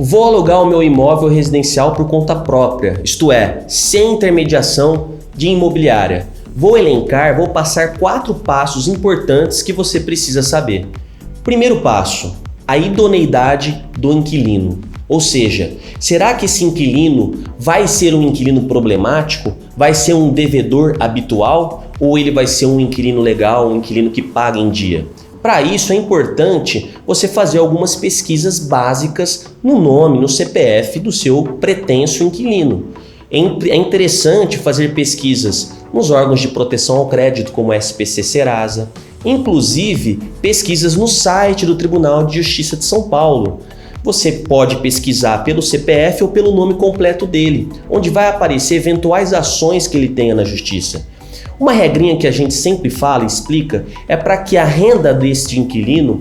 Vou alugar o meu imóvel residencial por conta própria, isto é, sem intermediação de imobiliária. Vou passar 4 passos importantes que você precisa saber. Primeiro passo, a idoneidade do inquilino. Ou seja, será que esse inquilino vai ser um inquilino problemático? Vai ser um devedor habitual? Ou ele vai ser um inquilino legal, um inquilino que paga em dia? Para isso é importante você fazer algumas pesquisas básicas no nome, no CPF do seu pretenso inquilino. É interessante fazer pesquisas nos órgãos de proteção ao crédito, como SPC Serasa, inclusive pesquisas no site do Tribunal de Justiça de São Paulo. Você pode pesquisar pelo CPF ou pelo nome completo dele, onde vai aparecer eventuais ações que ele tenha na justiça. Uma regrinha que a gente sempre fala e explica é para que a renda deste inquilino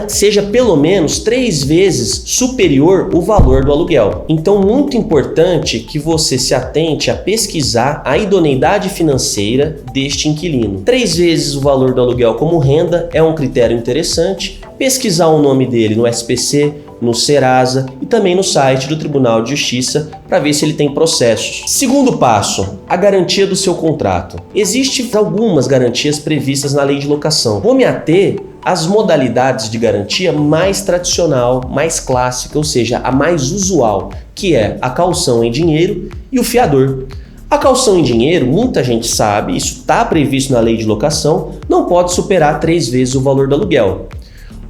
seja pelo menos 3 vezes superior o valor do aluguel. Então, muito importante que você se atente a pesquisar a idoneidade financeira deste inquilino. 3 vezes o valor do aluguel como renda é um critério interessante. Pesquisar o nome dele no SPC, no Serasa e também no site do Tribunal de Justiça para ver se ele tem processos. Segundo passo, a garantia do seu contrato. Existem algumas garantias previstas na lei de locação. Vou me ater às modalidades de garantia mais tradicional, mais clássica, ou seja, a mais usual, que é a caução em dinheiro e o fiador. A caução em dinheiro, muita gente sabe, isso está previsto na lei de locação, não pode superar 3 vezes o valor do aluguel.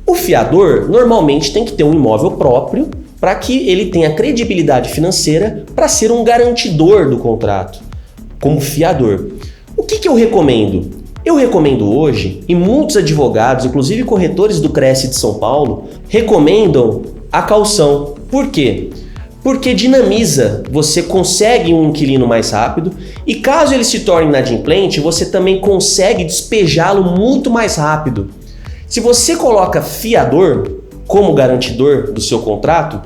O fiador normalmente tem que ter um imóvel próprio para que ele tenha credibilidade financeira para ser um garantidor do contrato, como fiador. O que eu recomendo? Eu recomendo hoje, e muitos advogados, inclusive corretores do Cresce de São Paulo, recomendam a caução. Por quê? Porque dinamiza, você consegue um inquilino mais rápido e caso ele se torne inadimplente, você também consegue despejá-lo muito mais rápido. Se você coloca fiador como garantidor do seu contrato,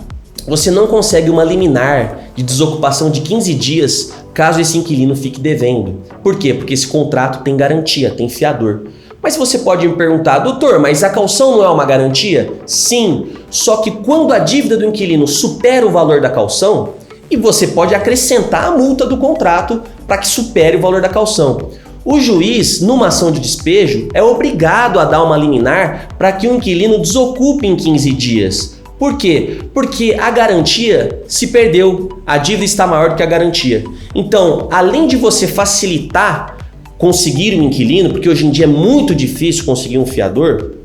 você não consegue uma liminar de desocupação de 15 dias caso esse inquilino fique devendo. Por quê? Porque esse contrato tem garantia, tem fiador. Mas você pode me perguntar, doutor, mas a caução não é uma garantia? Sim, só que quando a dívida do inquilino supera o valor da caução, e você pode acrescentar a multa do contrato para que supere o valor da caução. O juiz, numa ação de despejo, é obrigado a dar uma liminar para que o inquilino desocupe em 15 dias. Por quê? Porque a garantia se perdeu, a dívida está maior do que a garantia. Então, além de você facilitar conseguir um inquilino, porque hoje em dia é muito difícil conseguir um fiador,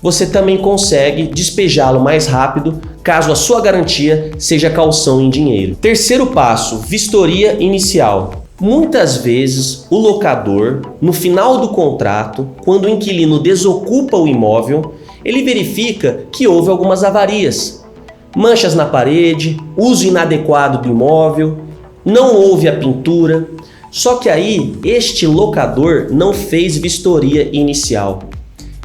você também consegue despejá-lo mais rápido caso a sua garantia seja caução em dinheiro. Terceiro passo, vistoria inicial. Muitas vezes o locador, no final do contrato, quando o inquilino desocupa o imóvel, ele verifica que houve algumas avarias. Manchas na parede, uso inadequado do imóvel, não houve a pintura. Só que aí este locador não fez vistoria inicial.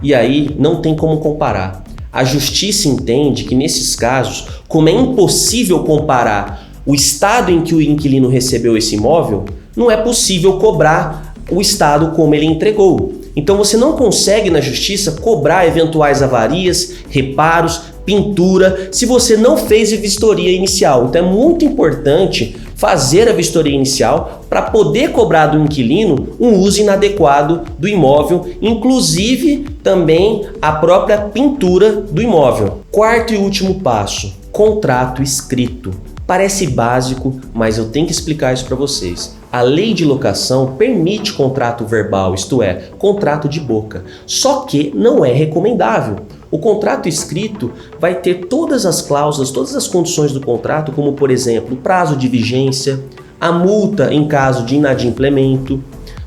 E aí não tem como comparar. A justiça entende que nesses casos, como é impossível comparar o estado em que o inquilino recebeu esse imóvel, não é possível cobrar o estado como ele entregou. Então você não consegue na justiça cobrar eventuais avarias, reparos, pintura, se você não fez a vistoria inicial. Então é muito importante fazer a vistoria inicial para poder cobrar do inquilino um uso inadequado do imóvel, inclusive também a própria pintura do imóvel. Quarto e último passo, contrato escrito. Parece básico, mas eu tenho que explicar isso para vocês. A lei de locação permite contrato verbal, isto é, contrato de boca, só que não é recomendável. O contrato escrito vai ter todas as cláusulas, todas as condições do contrato, como por exemplo, o prazo de vigência, a multa em caso de inadimplemento,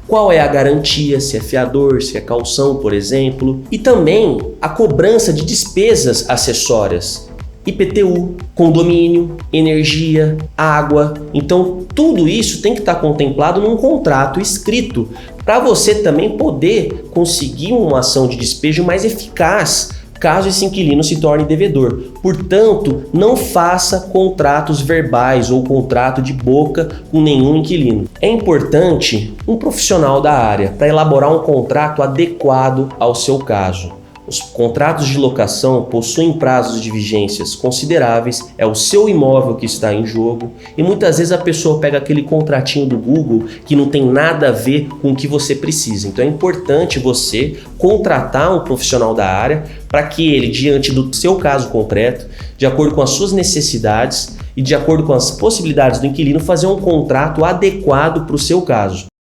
qual é a garantia, se é fiador, se é caução, por exemplo, e também a cobrança de despesas acessórias. IPTU, condomínio, energia, água. Então, tudo isso tem que estar contemplado num contrato escrito para você também poder conseguir uma ação de despejo mais eficaz caso esse inquilino se torne devedor. Portanto, não faça contratos verbais ou contrato de boca com nenhum inquilino. É importante um profissional da área para elaborar um contrato adequado ao seu caso. Os contratos de locação possuem prazos de vigências consideráveis, é o seu imóvel que está em jogo e muitas vezes a pessoa pega aquele contratinho do Google que não tem nada a ver com o que você precisa. Então é importante você contratar um profissional da área para que ele, diante do seu caso concreto, de acordo com as suas necessidades e de acordo com as possibilidades do inquilino, fazer um contrato adequado para o seu caso.